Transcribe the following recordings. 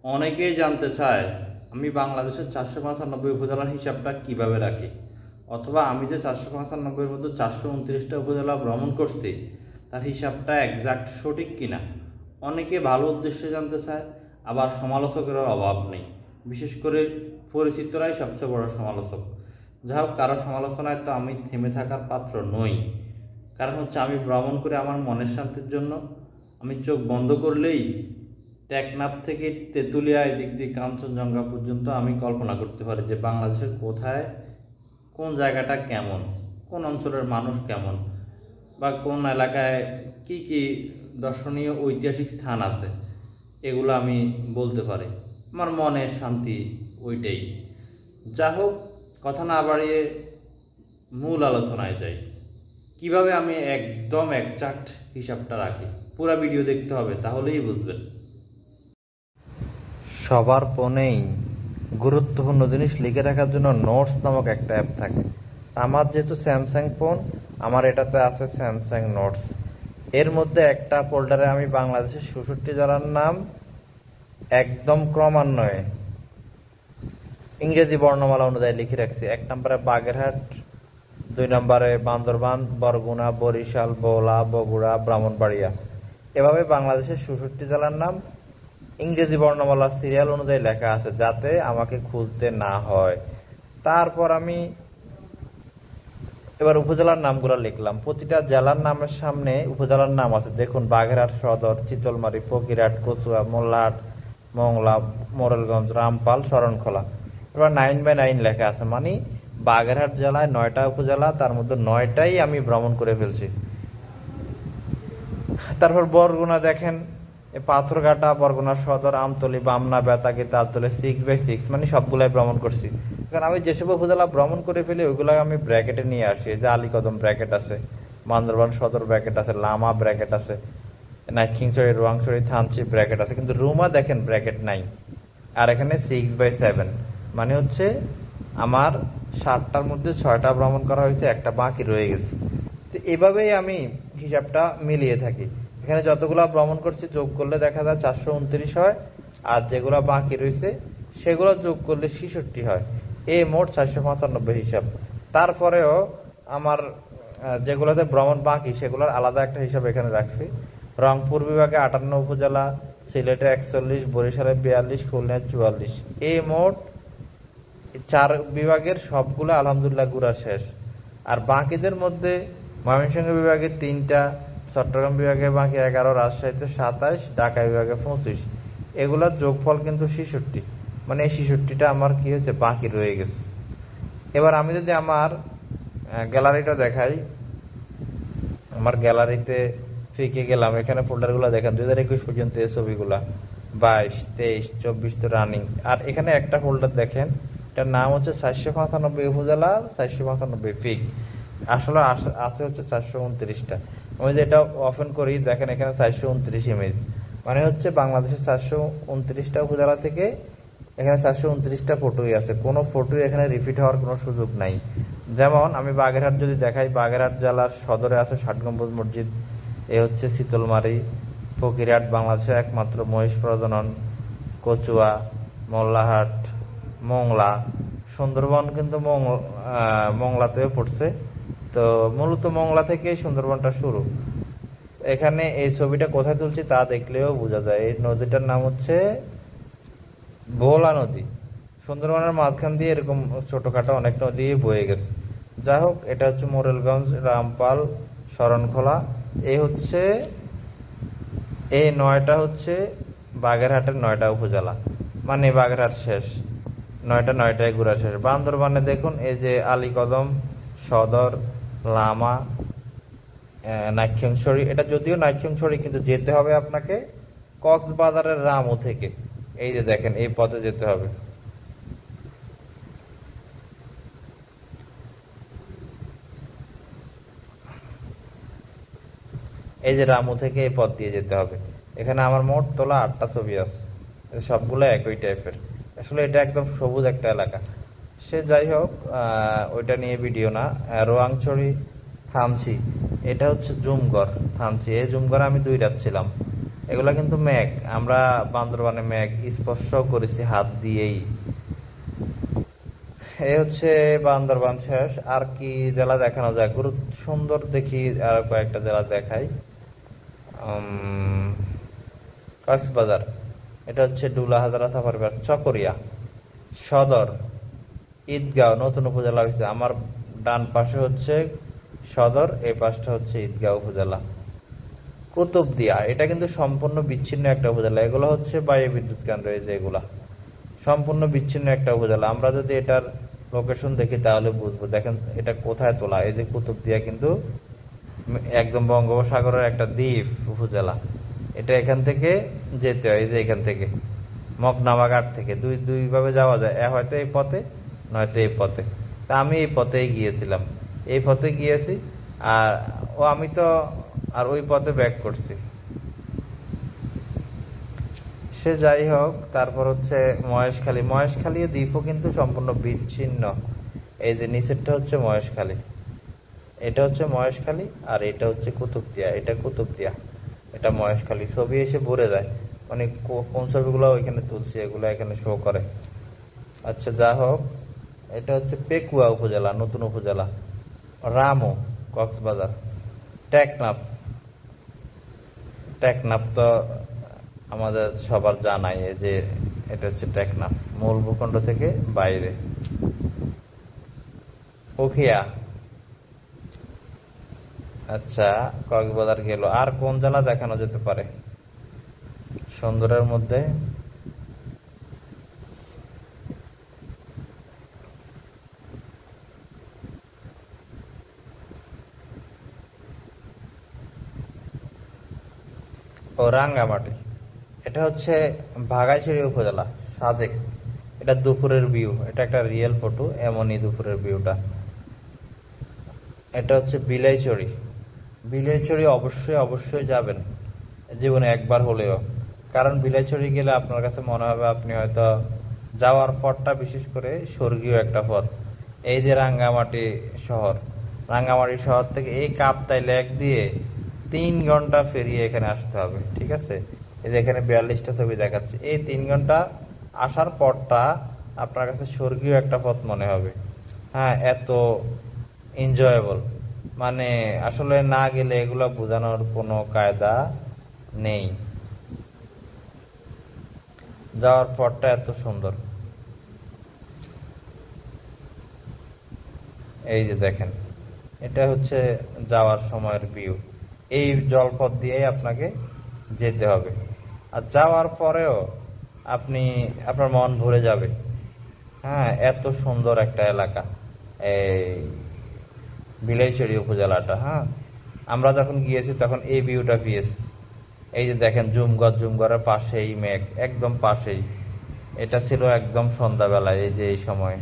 অনেকেই জানতে চায় আমি বাংলাদেশের 495 উপজেলার হিসাবটা কিভাবে রাখি, অথবা আমি যে 495-এর মধ্যে 429টা উপজেলা ভ্রমণ করছি তার হিসাবটা একজাক্ট সঠিক কিনা। অনেকে ভালো উদ্দেশ্যে জানতে চায়, আবার সমালোচকের অভাব নেই। বিশেষ করে পরিচিতরাই সবচেয়ে বড় সমালোচক। যাই হোক, কারো সমালোচনায় তো আমি থেমে থাকার পাত্র নই। কারণ হচ্ছে আমি ভ্রমণ করে আমার মনের শান্তির জন্য আমি চোখ বন্ধ করলেই টেকনাফ থেকে তেঁতুলিয়া এদিক দিয়ে কাঞ্চনজঙ্ঘা পর্যন্ত আমি কল্পনা করতে পারি যে বাংলাদেশের কোথায় কোন জায়গাটা কেমন, কোন অঞ্চলের মানুষ কেমন, বা কোন এলাকায় কি কি দর্শনীয় ঐতিহাসিক স্থান আছে, এগুলো আমি বলতে পারি। আমার মনের শান্তি ওইটাই। যা হোক, কথা না বাড়িয়ে মূল আলোচনায় যাই। কিভাবে আমি একদম একজাক্ট হিসাবটা রাখি, পুরো ভিডিও দেখতে হবে, তাহলেই বুঝবেন। সবার ফোনেই গুরুত্বপূর্ণ জিনিস লিখে রাখার জন্য নোটস নামক একটা অ্যাপ থাকে। আমার যেহেতু স্যামসাং ফোন, আমার এটাতে আছে স্যামসাং নোটস। এর মধ্যে একটা ফোল্ডারে আমি বাংলাদেশের ৬৬ জেলার নাম একদম ক্রমান্বয়ে ইংরেজি বর্ণমালা অনুযায়ী লিখে রাখছি। ১ নম্বরে বাগেরহাট, ২ নম্বরে বান্দরবান, বরগুনা, বরিশাল, ভোলা, বগুড়া, ব্রাহ্মণবাড়িয়া। এভাবে বাংলাদেশের ৬৬ জেলার নাম ইংরেজি বর্ণমালার সিরিয়াল অনুযায়ী লেখা আছে, যাতে আমাকে খুঁজতে না হয়। তারপর আমি এবার উপজেলার নামগুলো লিখলাম। প্রতিটা জেলার নামের সামনে উপজেলার নাম আছে। দেখুন, বাগেরহাট সদর, চিতলমারী, ফকিরহাট, কচুয়া, মোল্লাহাট, মংলা, মোরেলগঞ্জ, রামপাল, শরণখোলা। এবার 9/9 লেখা আছে, মানে বাগেরহাট জেলায় 9টা উপজেলা, তার মধ্যে 9টাই আমি ভ্রমণ করে ফেলছি। তারপর বরগুনা দেখেন, পাথরঘাটা, বরগুনা সদর, আমতলী, বামনা, বেতাগী, তালতলী, 6/6, মানে সবগুলাই ভ্রমণ করছি। কারণ আমি যেসব উপজেলা ভ্রমণ করে ফেলি ওইগুলো আমি ব্র্যাকেটে নিয়ে আসি। যে আলীকদম ব্র্যাকেট আছে, বান্দরবান সদর ব্র্যাকেট আছে, লামা ব্র্যাকেট আছে, নাইখিংছড়ি, রোয়াংছড়ি, থানচি ব্র্যাকেট আছে, কিন্তু রুমা দেখেন ব্র্যাকেট নাই। আর এখানে 6/7, মানে হচ্ছে আমার 7টার মধ্যে 6টা ভ্রমণ করা হয়েছে, একটা বাকি রয়ে গেছে। তো এভাবেই আমি হিসাবটা মিলিয়ে থাকি। এখানে যতগুলা ভ্রমণ করছি যোগ করলে দেখা যায় 429 হয়, আর যেগুলা বাকি রয়েছে সেগুলো যোগ করলে 66 হয়। এই মোট 495 হিসাব। তারপরেও আমার যেগুলোতে ভ্রমণ বাকি সেগুলোর আলাদা একটা হিসাব এখানে রাখছি। রংপুর বিভাগে 58 উপজেলা, সিলেটে 41, বরিশালে 42, খুলনায় 44। এই মোট 4 বিভাগের সবগুলো আলহামদুলিল্লাহ ঘুরা শেষ। আর বাকিদের মধ্যে ময়মনসিংহ বিভাগে 3টা, চট্টগ্রাম বিভাগে বাকি 11, রাজশাহীতে 27, ঢাকা বিভাগে 25। এগুলোর যোগফল কিন্তু 66, মানে এই 66টা আমার কি হয়েছে, বাকি রয়ে গেছে। এবার আমি যদি আমার গ্যালারিটা দেখাই, আমার গ্যালারিতে ফিকে গেলাম, এখানে ফোল্ডারগুলো দেখেন 2021 পর্যন্ত এই ছবিগুলা, 22, 23, 24 তো রানিং। আর এখানে একটা ফোল্ডার দেখেন, এটার নাম হচ্ছে 495 উপজেলা, 495 ফিক। আসলে আছে হচ্ছে 429টা। আমি যে এটা ওপেন করি, দেখেন এখানে 429 ইমেজ, মানে হচ্ছে বাংলাদেশের 429টা উপজেলা থেকে এখানে 429টা ফটোই আছে। কোনো ফটোই এখানে রিপিট হওয়ার কোনো সুযোগ নাই। যেমন আমি বাগেরহাট যদি দেখাই, বাগেরহাট জেলার সদরে আছে 60 গম্বুজ মসজিদ। এ হচ্ছে শীতলমারি, ফকিরহাট বাংলাদেশের একমাত্র মহিষ প্রজনন, কচুয়া, মোল্লাহাট, মংলা, সুন্দরবন কিন্তু মংলাতেও পড়ছে। তো মূলত মংলা থেকে সুন্দরবনটা শুরু। এখানে এই ছবিটা কোথায় তুলছি তা দেখলেও বোঝা যায়। এই নদীটার নাম হচ্ছে ভোলা নদী। সুন্দরবনের মাঝখান দিয়ে এরকম ছোটখাটো অনেক নদী বয়ে গেছে। যাই হোক, এটা হচ্ছে মোরেলগঞ্জ, রামপাল, শরণখোলা। এই 9টা হচ্ছে বাগেরহাটের 9টা উপজেলা, মানে বাগেরহাট শেষ, 9টায় ঘুরা শেষ। বান্দরবানে দেখুন, এই যে আলীকদম, সদর, লামা, নাইখিংছড়ি। এটা যদিও নাইখিংছড়ি, কিন্তু যেতে হবে আপনাকে কক্সবাজারের রামু থেকে। এই যে দেখেন, এই পথে যেতে হবে। এই যে রামু থেকে এই পথ দিয়ে যেতে হবে। এখানে আমার মোট তোলা 8টা ছবি আছে, সবগুলো একই টাইপের। আসলে এটা একদম সবুজ একটা এলাকা। সে যাই হোক, ওইটা নিয়ে ভিডিও না। রোয়াংছড়ি, থানচি, এটা হচ্ছে জুমগড়। থানচি, এই জুমগড়ে আমি 2 রাত ছিলাম। এগুলা কিন্তু মেঘ, আমরা বান্দরবানে মেঘ স্পর্শ করেছি হাত দিয়েই। এই হচ্ছে বান্দরবান শেষ। আর কি জেলা দেখানো যায়? সুন্দর দেখি আর কয়েকটা জেলা দেখাই। কক্সবাজার, এটা হচ্ছে ডুলা হাজারা সাফারি পার্ক। চকরিয়া, সদর, ঈদগাঁও নতুন উপজেলা হয়েছে। আমার ডান পাশে হচ্ছে সদর, এই পাশটা হচ্ছে ঈদগাঁও উপজেলা। কুতুবদিয়া, এটা কিন্তু সম্পূর্ণ বিচ্ছিন্ন একটা উপজেলা। এগুলো হচ্ছে বায়ু বিদ্যুৎ কেন্দ্র। এই যে এগুলা সম্পূর্ণ বিচ্ছিন্ন একটা উপজেলা। আমরা যদি এটার লোকেশন দেখি তাহলে বুঝবো। দেখেন এটা কোথায় তোলা। এই যে কুতুবদিয়া কিন্তু একদম বঙ্গোপসাগরের একটা দ্বীপ উপজেলা। এটা এখান থেকে যেতে হয়, এই যে এখান থেকে মগনামাঘাট থেকে দুই ভাবে যাওয়া যায়, হয়তো এই পথে নয়তো এই পথে। তা আমি এই পথেই গিয়েছিলাম, এই পথে গিয়েছি। আর আমি তো আর ওই পথে ব্যাক করছি। সে যাই হোক, তারপর হচ্ছে মহেশখালী। মহেশখালী দ্বীপও কিন্তু সম্পূর্ণ বিচ্ছিন্ন। এই যে নিচেরটা হচ্ছে মহেশখালী, এটা হচ্ছে মহেশখালী, আর এটা হচ্ছে কুতুবদিয়া। এটা কুতুবদিয়া, এটা মহেশখালী। ছবি এসে ভরে যায়, মানে কোন ছবিগুলো ওইখানে তুলছি এগুলো এখানে শো করে। আচ্ছা, যা হোক, এটা হচ্ছে পেকুয়া উপজেলা, নতুন উপজেলা। রামু, কক্সবাজার। টেকনাফ, টেকনাফ তো আমাদের সবার জানাই। এই যে এটা হচ্ছে টেকনাফ, মূল ভূখণ্ড থেকে বাইরে। উখিয়া, আচ্ছা কক্সবাজার গেল। আর কোন জেলা দেখানো যেতে পারে সুন্দরের মধ্যে? ও রাঙ্গামাটি, এটা হচ্ছে ভাগাইছড়ি উপজেলা, সাজেক। এটা দুপুরের ভিউ, এটা একটা রিয়েল ফটো, এমনই দুপুরের ভিউটা। এটা হচ্ছে বিলাইছড়ি। বিলাইছড়ি অবশ্যই অবশ্যই যাবেন জীবনে একবার হলেও, কারণ বিলাইছড়ি গেলে আপনার কাছে মনে হবে আপনি হয়তো যাওয়ার পথটা বিশেষ করে স্বর্গীয় একটা পথ। এই যে রাঙ্গামাটি শহর, রাঙ্গামাটি শহর থেকে এই কাপ্তাই লেক দিয়ে 3 ঘন্টা ফেরিয়ে এখানে আসতে হবে, ঠিক আছে? এই যে এখানে 42টা ছবি দেখাচ্ছে। এই 3 ঘন্টা আসার পরটা আপনার কাছে স্বর্গীয় একটা পথ মনে হবে। হ্যাঁ, এত এনজয়েবল, মানে আসলে না গেলে এগুলো বোঝানোর কোনো কায়দা নেই। যাওয়ার পরটা এত সুন্দর। এই যে দেখেন, এটা হচ্ছে যাওয়ার সময়ের ভিউ। এই জলপথ দিয়েই আপনাকে যেতে হবে। আর যাওয়ার পরেও আপনার মন ভরে যাবে। হ্যাঁ, এত সুন্দর একটা এলাকা এই বিলাইছড়ি উপজেলাটা। হ্যাঁ, আমরা যখন গিয়েছি তখন এই ভিউটা পেয়েছি। এই যে দেখেন জুমগড়ের পাশেই মেঘ, একদম পাশেই। এটা ছিল একদম সন্ধ্যাবেলায়, এই যে এই সময়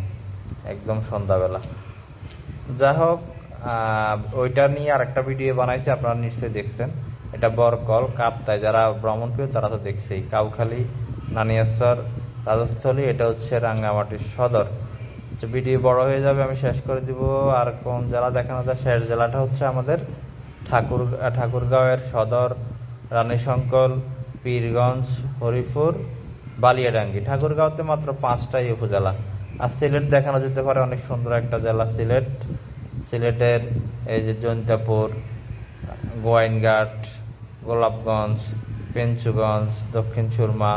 একদম সন্ধ্যাবেলা। যা হোক, ওইটা নিয়ে আর একটা ভিডিও বানাইছি, আপনারা নিশ্চয়ই দেখছেন। এটা বরকল কাপ্তাই, যারা ভ্রমণ প্রিয় তারা তো দেখছেই। কাউখালী, নানিয়ারচর, রাজস্থলী, এটা হচ্ছে রাঙ্গামাটির সদর। ভিডিও বড় হয়ে যাবে, আমি শেষ করে দিব। আর কোন জেলা দেখানো যায়? শেষ জেলাটা হচ্ছে আমাদের ঠাকুরগাঁওয়ের সদর, রানীশঙ্কল, পীরগঞ্জ, হরিপুর, বালিয়াডাঙ্গি। ঠাকুরগাঁওতে মাত্র 5টাই উপজেলা। আর সিলেট দেখানো যেতে পারে, অনেক সুন্দর একটা জেলা সিলেট। সিলেটের এই যে জৈন্তাপুর, গোয়াইনঘাট, গোলাপগঞ্জ, পেঞ্চুগঞ্জ, দক্ষিণ সুরমা,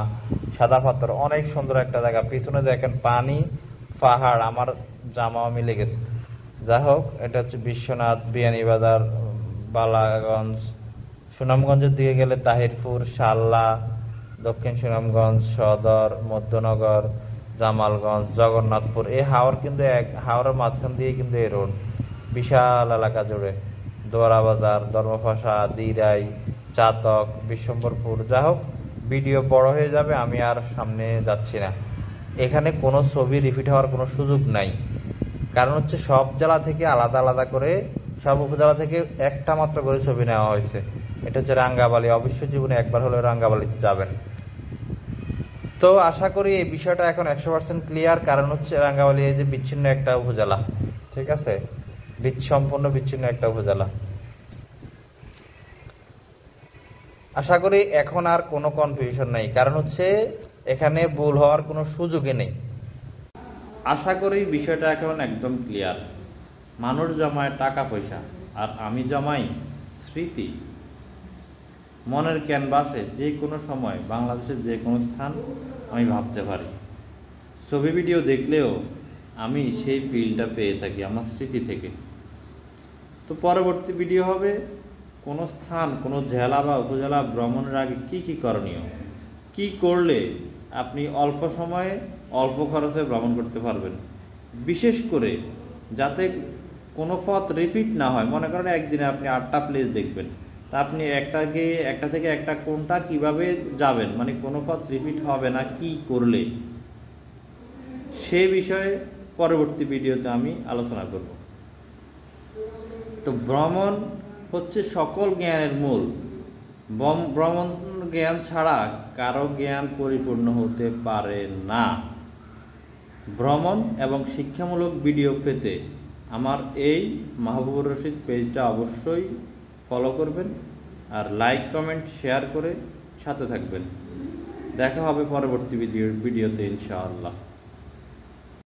সাদা পাথর, অনেক সুন্দর একটা জায়গা। পিছনে দেখেন পানি, পাহাড়, আমার জামাও মিলে গেছে। যা হোক, এটা হচ্ছে বিশ্বনাথ, বিয়ানীবাজার, বালাগঞ্জ। সুনামগঞ্জের দিকে গেলে তাহিরপুর, শাল্লা, দক্ষিণ সুনামগঞ্জ, সদর, মধ্যনগর, জামালগঞ্জ, জগন্নাথপুর। এই হাওড়ের মাঝখান দিয়ে কিন্তু এই রোড, বিশাল এলাকা জুড়ে। দোয়ারা বাজার, ধর্মপাশা, দিরাই, চাতক, বিশ্বম্বরপুর। যা হোক, ভিডিও বড় হয়ে যাবে, আমি আর সামনে যাচ্ছি না। এখানে কোনো ছবি রিপিট হওয়ার কোনো সুযোগ নাই, কারণ হচ্ছে সব জেলা থেকে আলাদা আলাদা করে, সব উপজেলা থেকে একটা মাত্র করে ছবি নেওয়া হয়েছে। এটা হচ্ছে রাঙ্গাবালি। অবশ্যই জীবনে একবার হলেও রাঙ্গাবালিতে যাবেন। তো আশা করি এই বিষয়টা এখন 100% ক্লিয়ার। কারণ হচ্ছে রাঙ্গাবালি এই যে বিচ্ছিন্ন একটা উপজেলা, ঠিক আছে? সম্পূর্ণ বিচ্ছিন্ন একটা উপজেলা। আশা করি এখন আর কোনো কনফিউশন নাই, কারণ হচ্ছে এখানে ভুল হওয়ার কোনো সুযোগই নেই। আশা করি বিষয়টা এখন একদম ক্লিয়ার। মানুষ জমায় টাকা পয়সা, আর আমি জমাই স্মৃতি। মনের ক্যানভাসে যে কোনো সময় বাংলাদেশের যে কোনো স্থান আমি ভাবতে পারি। ছবি ভিডিও দেখলেও আমি সেই ফিলটা পেয়ে থাকি আমার স্মৃতি থেকে। তো পরবর্তী ভিডিও হবে কোনো স্থান, কোনো জেলা বা উপজেলা ভ্রমণের আগে কি কি করণীয়, কি করলে আপনি অল্প সময়ে অল্প খরচে ভ্রমণ করতে পারবেন। বিশেষ করে যাতে কোনো পথ রিপিট না হয়। মনে করেন একদিনে আপনি 8টা প্লেস দেখবেন, তা আপনি একটা থেকে একটা কোনটা কিভাবে যাবেন, মানে কোনো পথ রিপিট হবে না কি করলে, সে বিষয়ে পরবর্তী ভিডিওতে আমি আলোচনা করব। তো ভ্রমণ হচ্ছে সকল জ্ঞানের মূল। ভ্রমণ জ্ঞান ছাড়া কারো জ্ঞান পরিপূর্ণ হতে পারে না। ভ্রমণ এবং শিক্ষামূলক ভিডিও পেতে আমার এই মাহবুবুর রশিদ পেজটা অবশ্যই ফলো করবেন, আর লাইক কমেন্ট শেয়ার করে সাথে থাকবেন। দেখা হবে পরবর্তী ভিডিওতে ইনশাআল্লাহ।